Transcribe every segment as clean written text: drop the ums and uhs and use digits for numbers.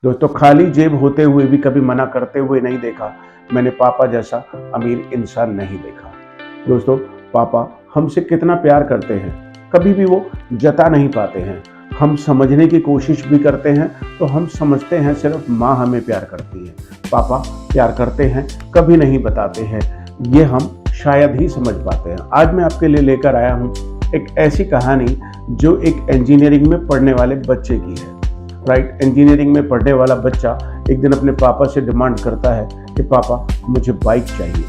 दोस्तों, खाली जेब होते हुए भी कभी मना करते हुए नहीं देखा। मैंने पापा जैसा अमीर इंसान नहीं देखा। दोस्तों, पापा हमसे कितना प्यार करते हैं, कभी भी वो जता नहीं पाते हैं। हम समझने की कोशिश भी करते हैं तो हम समझते हैं सिर्फ माँ हमें प्यार करती है। पापा प्यार करते हैं, कभी नहीं बताते हैं, ये हम शायद ही समझ पाते हैं। आज मैं आपके लिए लेकर आया हूँ एक ऐसी कहानी जो एक इंजीनियरिंग में पढ़ने वाले बच्चे की है। राइट, इंजीनियरिंग में पढ़ने वाला बच्चा एक दिन अपने पापा से डिमांड करता है कि पापा मुझे बाइक चाहिए।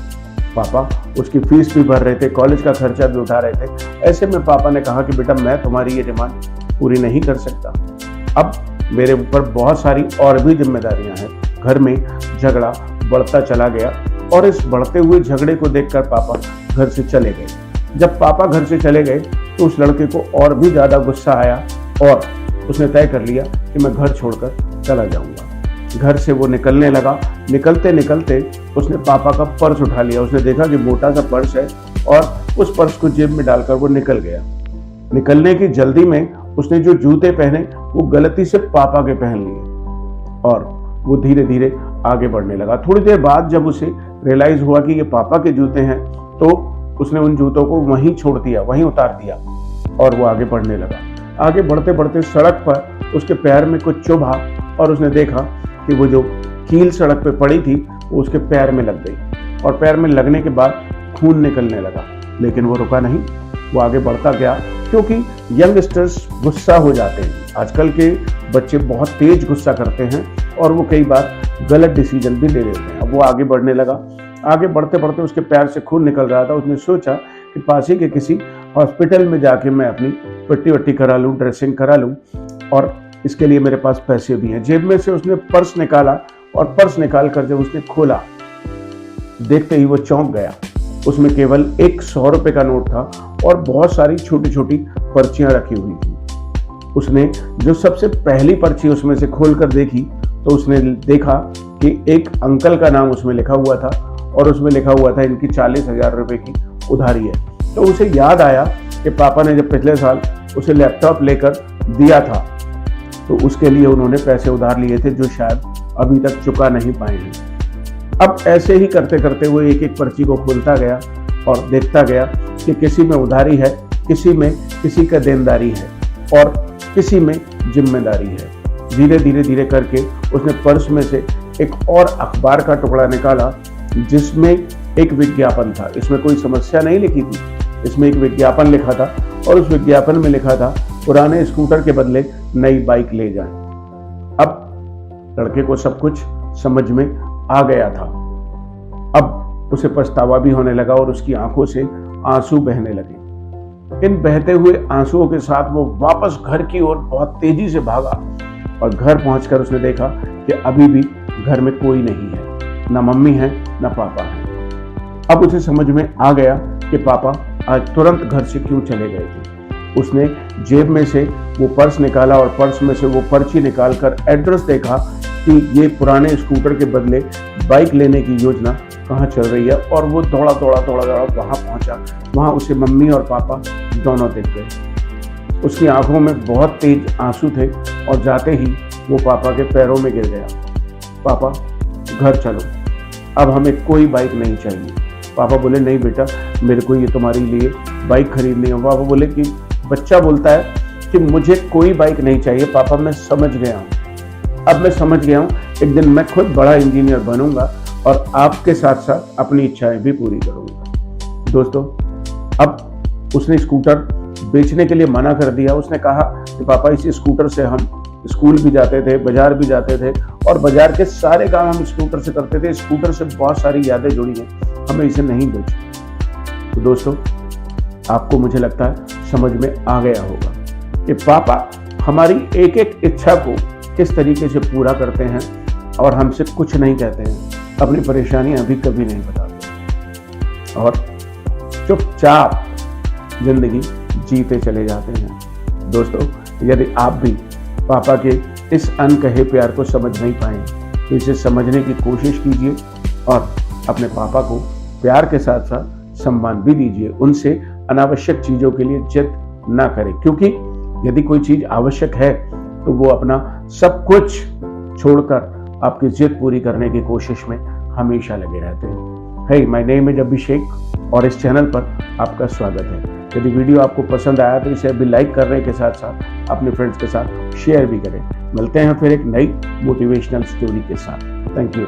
पापा उसकी फीस भी भर रहे थे, कॉलेज का खर्चा भी उठा रहे थे। ऐसे में पापा ने कहा कि बेटा, मैं तुम्हारी ये डिमांड पूरी नहीं कर सकता। अब मेरे ऊपर बहुत सारी और भी जिम्मेदारियां हैं। घर में झगड़ा बढ़ता चला गया और इस बढ़ते हुए झगड़े को देखकर पापा घर से चले गए। जब पापा घर से चले गए तो उस लड़के को और भी ज्यादा गुस्सा आया और उसने तय कर लिया कि मैं घर छोड़कर चला जाऊंगा। घर से वो निकलने लगा। निकलते निकलते उसने पापा का पर्स उठा लिया। उसने देखा कि मोटा सा पर्स है और उस पर्स को जेब में डालकर वो निकल गया। निकलने की जल्दी में उसने जो जूते पहने वो गलती से पापा के पहन लिए और वो धीरे धीरे आगे बढ़ने लगा। थोड़ी देर बाद जब उसे रियलाइज हुआ कि ये पापा के जूते हैं तो उसने उन जूतों को वहीं छोड़ दिया, वहीं उतार दिया और वो आगे बढ़ने लगा। आगे बढ़ते बढ़ते सड़क पर उसके पैर में कुछ चुभा और उसने देखा कि वो जो कील सड़क पे पड़ी थी वो उसके पैर में लग गई और पैर में लगने के बाद खून निकलने लगा। लेकिन वो रुका नहीं, वो आगे बढ़ता गया, क्योंकि यंगस्टर्स गुस्सा हो जाते हैं। आजकल के बच्चे बहुत तेज गुस्सा करते हैं और वो कई बार गलत डिसीजन भी ले लेते हैं। अब वो आगे बढ़ने लगा। आगे बढ़ते बढ़ते उसके पैर से खून निकल रहा था। उसने सोचा कि पास ही के किसी हॉस्पिटल में जाके मैं अपनी पट्टी वट्टी करा लूँ, ड्रेसिंग करा लूँ, और इसके लिए मेरे पास पैसे भी हैं। जेब में से उसने पर्स निकाला और पर्स निकाल कर जब उसने खोला, देखते ही वो चौंक गया। उसमें केवल एक 100 रुपए का नोट था और बहुत सारी छोटी छोटी पर्चियां रखी हुई थी। उसने जो सबसे पहली पर्ची उसमें से खोलकर देखी तो उसने देखा कि एक अंकल का नाम उसमें लिखा हुआ था और उसमें लिखा हुआ था इनकी 40,000 रुपए की उधारी है। तो उसे याद आया कि पापा ने जब पिछले साल उसे लैपटॉप लेकर दिया था तो उसके लिए उन्होंने पैसे उधार लिए थे जो शायद अभी तक चुका नहीं पाए हैं। अब ऐसे ही करते करते वो एक एक पर्ची को खोलता गया और देखता गया कि किसी में उधारी है, किसी में किसी का देनदारी है और किसी में जिम्मेदारी है। धीरे धीरे धीरे करके उसने पर्स में से एक और अखबार का टुकड़ा निकाला जिसमें एक विज्ञापन था। इसमें कोई समस्या नहीं लिखी थी, इसमें एक विज्ञापन लिखा था और उस विज्ञापन में लिखा था पुराने स्कूटर के बदले नई बाइक ले जाएं। अब लड़के को सब कुछ समझ में आ गया था। अब उसे पछतावा भी होने लगा और उसकी आंखों से आंसू बहने लगे। इन बहते हुए आंसुओं के साथ वो वापस घर की ओर बहुत तेजी से भागा और घर पहुंचकर उसने देखा कि अभी भी घर में कोई नहीं है, ना मम्मी है ना पापा है। अब उसे समझ में आ गया कि पापा आज तुरंत घर से क्यों चले गए थे। उसने जेब में से वो पर्स निकाला और पर्स में से वो पर्ची निकालकर एड्रेस देखा कि ये पुराने स्कूटर के बदले बाइक लेने की योजना कहाँ चल रही है और वो दौड़ा वहाँ पहुँचा। वहाँ उसे मम्मी और पापा दोनों दिख गए। उसकी आंखों में बहुत तेज आंसू थे और जाते ही वो पापा के पैरों में गिर गया। पापा, घर चलो, अब हमें कोई बाइक नहीं चाहिए। पापा बोले, नहीं बेटा, मेरे को ये तुम्हारे लिए बाइक खरीदनी है। पापा बोले कि बच्चा बोलता है कि मुझे कोई बाइक नहीं चाहिए। पापा, मैं समझ गया हूँ, अब मैं समझ गया हूँ, एक दिन मैं खुद बड़ा इंजीनियर बनूंगा और आपके साथ साथ अपनी इच्छाएं भी पूरी करूंगा। दोस्तों, अब उसने स्कूटर बेचने के लिए मना कर दिया। उसने कहा कि पापा, इसी स्कूटर से हम स्कूल भी जाते थे, बाजार भी जाते थे और बाजार के सारे काम हम स्कूटर से करते थे। स्कूटर से बहुत सारी यादें जुड़ी हैं, हमें इसे नहीं बेचना। तो दोस्तों, आपको मुझे लगता है समझ में आ गया होगा कि पापा हमारी एक एक इच्छा को किस तरीके से पूरा करते हैं और हमसे कुछ नहीं कहते हैं, अपनी परेशानियां भी कभी नहीं बताते और चुपचाप जिंदगी जीते चले जाते हैं। दोस्तों, यदि आप भी पापा के इस अनकहे प्यार को समझ नहीं पाए तो इसे समझने की कोशिश कीजिए और अपने पापा को प्यार के साथ साथ सम्मान भी दीजिए। उनसे अनावश्यक चीजों के लिए जिद ना करें, क्योंकि यदि कोई चीज आवश्यक है तो वो अपना सब कुछ छोड़कर आपकी जिद पूरी करने की कोशिश में हमेशा लगे रहते हैं। हे, माय नेम इज अभिषेक और इस चैनल पर आपका स्वागत है। यदि वीडियो आपको पसंद आया तो इसे अभी लाइक करने के साथ साथ अपने फ्रेंड्स के साथ शेयर भी करें। मिलते हैं फिर एक नई मोटिवेशनल स्टोरी के साथ। Thank you.